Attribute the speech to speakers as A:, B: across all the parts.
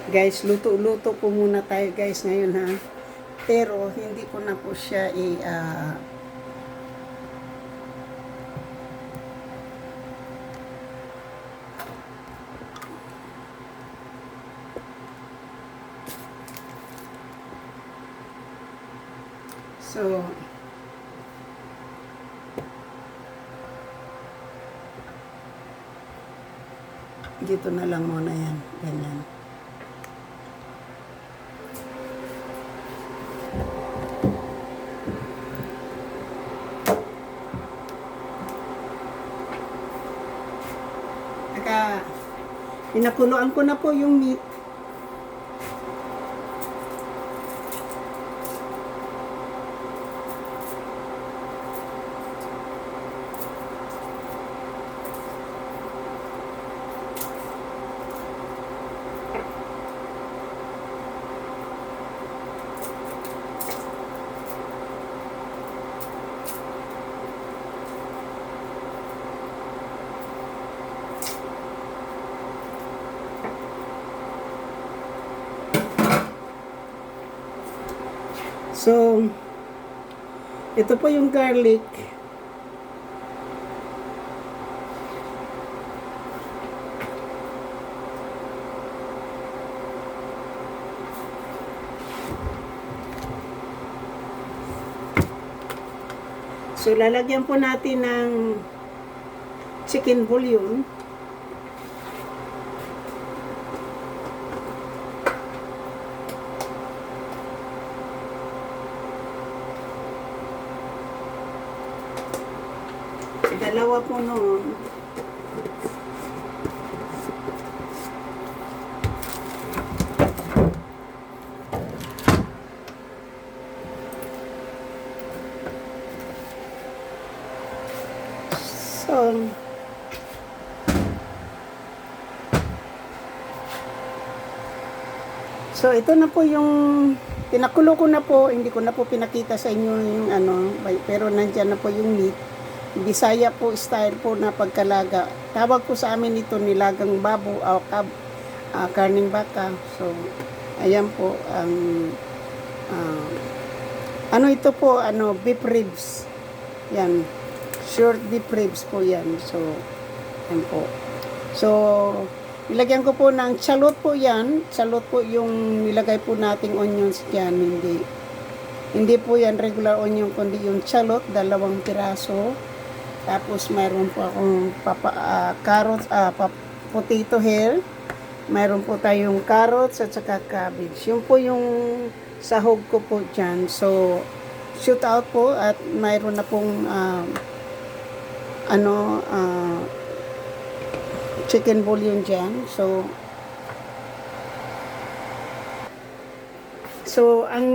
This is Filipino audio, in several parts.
A: Guys, luto-luto po muna tayo guys ngayon ha. Pero hindi ko na po siya so dito na lang muna yan. Ganyan. Pinakuluan ko na po yung meat. So, ito po yung garlic. So, lalagyan po natin ng chicken bouillon. Dalawa po noon. So ito na po yung pinakulo ko na po, hindi ko na po pinakita sa inyo yung ano, pero nandiyan na po yung meat. Bisaya po style po na pagkalaga. Tawag po sa amin ito nilagang babo o karning baka. So ayan po ang ano ito po, ano, beef ribs. Yan. Short beef ribs po yan. So yan po. So nilagyan ko po ng chalot po yan. Chalot po yung nilagay po nating onions dyan. Hindi po yan regular onion, kundi yung chalot, 2 piraso. Tapos mayroon po akong carrots, potato hair. Mayroon po tayong carrots at saka cabbage. Yun po yung sahog ko po dyan. So, shoot out po at mayroon na pong chicken bouillon dyan. So, ang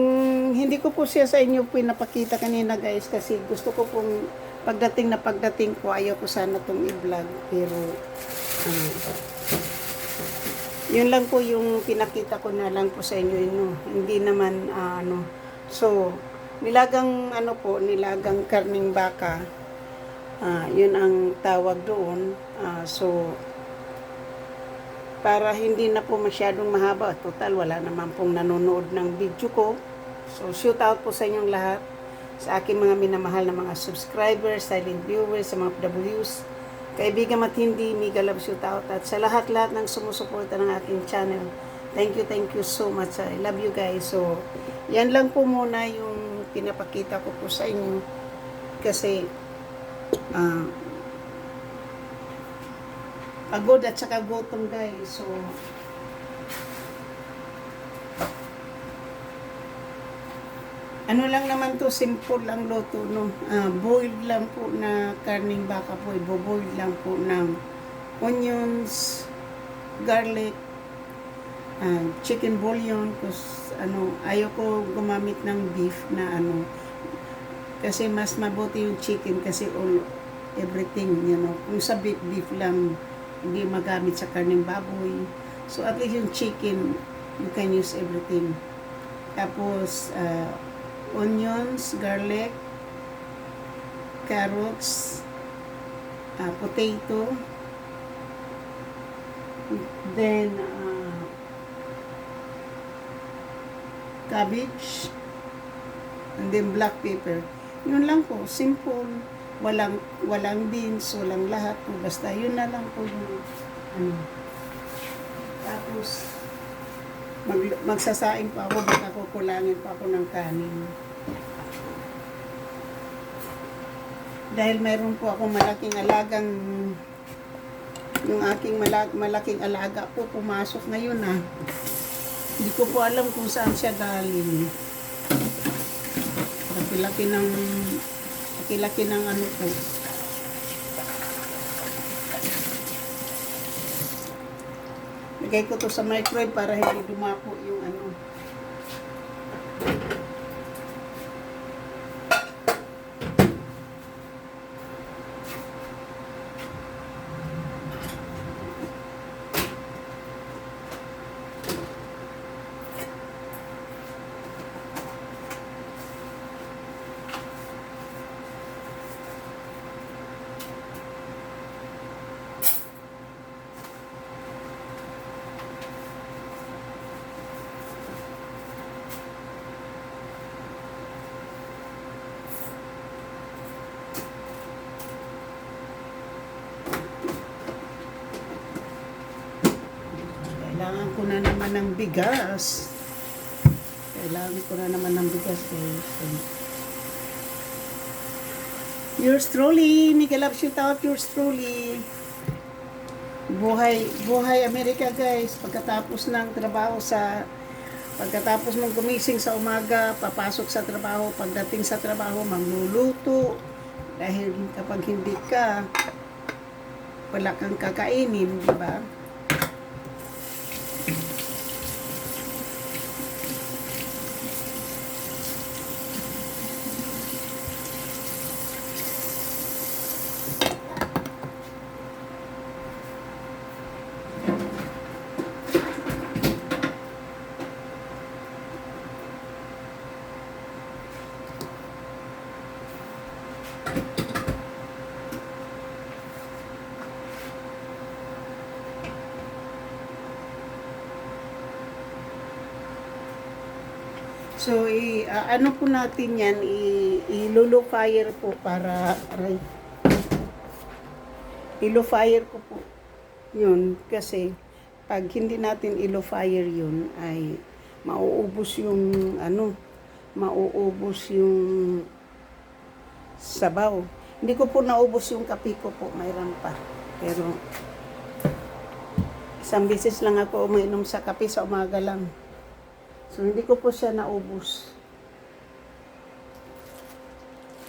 A: hindi ko po siya sa inyo pinapakita kanina guys kasi gusto ko pong pagdating ko, ayaw ko sana itong i-vlog. Pero, yun lang po yung pinakita ko na lang po sa inyo. Hindi naman, So, nilagang, nilagang karning baka. Yun ang tawag doon. So, para hindi na po masyadong mahaba. Total, wala naman pong nanonood ng video ko. So, shoot out po sa inyong lahat. Sa aking mga minamahal na mga subscribers, silent viewers, sa mga PWs, kaibigan at hindi, mega love shoot out. At sa lahat-lahat ng sumusuporta ng aking channel, thank you so much. I love you guys. So, yan lang po muna yung pinapakita ko po sa inyo. Kasi, pagod at saka gutom guys. So, ano lang naman to, simple lang luto, no? Boiled lang po na karning baka po. Ibo-boiled lang po ng onions, garlic, chicken bouillon. Kasi, ayaw ko gumamit ng beef na kasi mas mabuti yung chicken kasi everything, Kung sa beef lang, hindi magamit sa karning baboy. So, at least yung chicken, you can use everything. Tapos, onions, garlic, carrots, potato, then cabbage, and then black pepper. Yun lang po, simple. Walang beans, walang lahat po. Basta yun na lang po yung ano. Tapos, magsasaing pa ako, baka kukulangin pa ako ng kanin. Dahil mayroon po ako malaking alagang, yung aking malaking alaga po pumasok ngayon ah. Hindi ko po alam kung saan siya galing. Laki-laki ng ano po. Lagay ko to sa microwave para hindi dumapo yung ano. Kailangan ko na naman ng bigas. Kailangan ko na naman ng bigas, guys. Yours truly, Mika Love, shoot out yours truly. Buhay Amerika, guys. Pagkatapos mong gumising sa umaga, papasok sa trabaho, pagdating sa trabaho, magluluto. Dahil kapag hindi ka, wala kang kakainin, di ba? So, ano po natin yan, i-low fire po para, i-low fire ko po yun, kasi pag hindi natin i-low fire yun, ay mauubos yung, mauubos yung sabaw. Hindi ko po naubos yung kape ko po, mayroon pa. Pero, isang beses lang ako uminom sa kape sa umaga lang. So, hindi ko po siya naubos.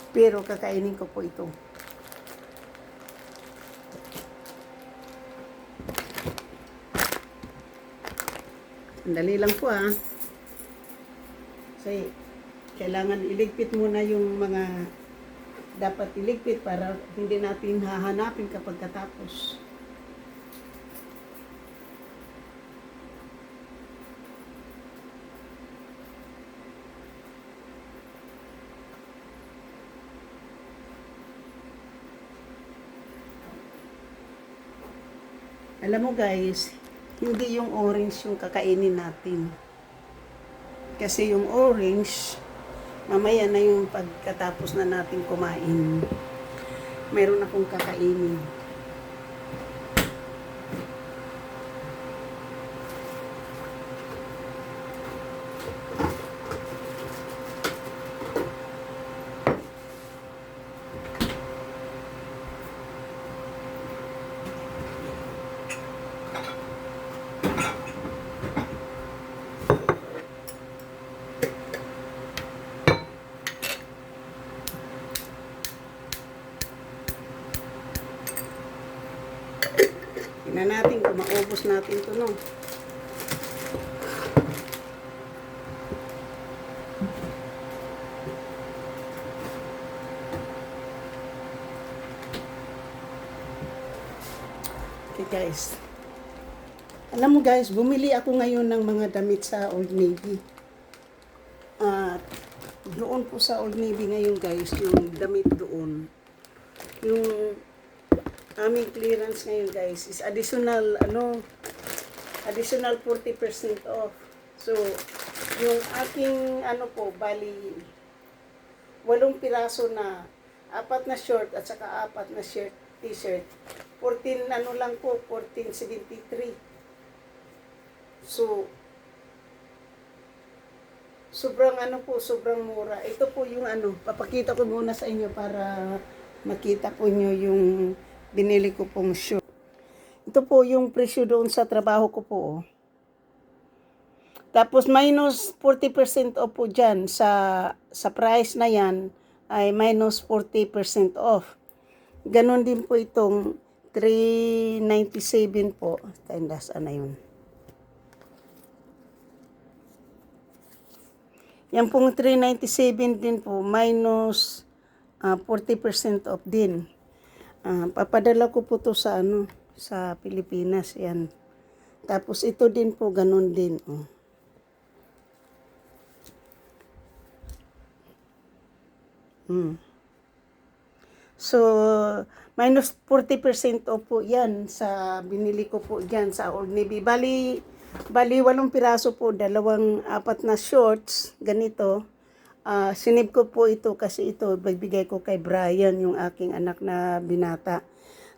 A: Pero, kakainin ko po ito. Dali lang po ah. Kasi, kailangan iligpit muna yung mga dapat iligpit para hindi natin hahanapin kapag katapos. Alam mo guys, hindi yung orange yung kakainin natin. Kasi yung orange, mamaya na yung pagkatapos na natin kumain, mayroon akong kakainin. Tingnan natin kung maubos natin ito, no? Okay guys. Alam mo guys, bumili ako ngayon ng mga damit sa Old Navy. At doon po sa Old Navy ngayon guys, yung damit doon. Yung aming clearance ngayon guys is additional 40% off. So yung aking ano po, bali 8 piraso na 4 na short at saka 4 na shirt, t-shirt. 14 ano lang po, 14.73. So sobrang ano po, sobrang mura. Ito po yung ano, papakita ko muna sa inyo para makita po nyo yung binili ko pong short. Ito po yung presyo doon sa trabaho ko po. Oh. Tapos minus 40% off po dyan sa price na yan ay minus 40% off. Ganon din po itong 397 po. Tindas na yun. Yan pong 397 din po, minus 40% off din. Papadala ko po to sa ano, sa Pilipinas yan. Tapos ito din po, ganun din. Oh. So, minus 40% off po yan sa binili ko po dyan sa Old Navy. Bali 8 piraso po, 4 na shorts, ganito. Sinib ko po ito kasi ito, bibigay ko kay Brian, yung aking anak na binata.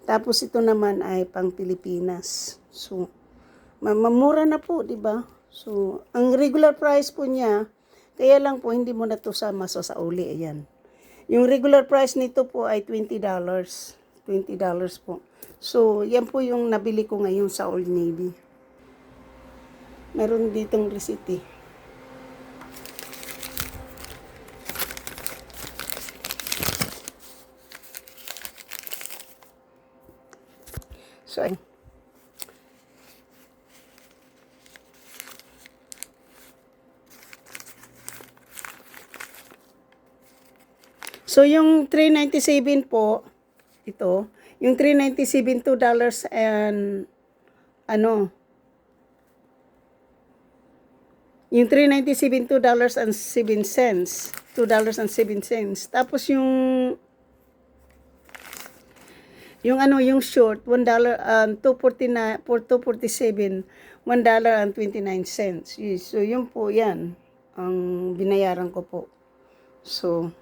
A: Tapos ito naman ay pang Pilipinas. So, mamura na po, di ba? So, ang regular price po niya, kaya lang po hindi mo na to sama sa uli, ayan. Yung regular price nito po ay $20. $20 po. So, yan po yung nabili ko ngayon sa Old Navy. Meron ditong receipt eh. So, yung 397 po, ito, yung 397, $2 and, ano, yung 397, $2.07. $2.07. Tapos yung ano, yung short, $1, 249, for 247, $1.29. So, yun po yan, ang binayaran ko po. So,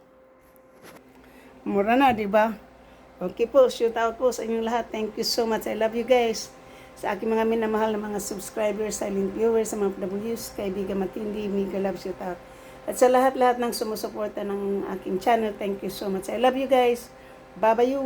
A: mura na, di ba? Okay po, shout out po sa inyong lahat. Thank you so much. I love you guys. Sa aking mga minamahal na mga subscribers, silent viewers, sa mga W's, kaibigan matindi, mega love, shout out. At sa lahat-lahat ng sumusuporta ng aking channel, thank you so much. I love you guys. Bye-bye.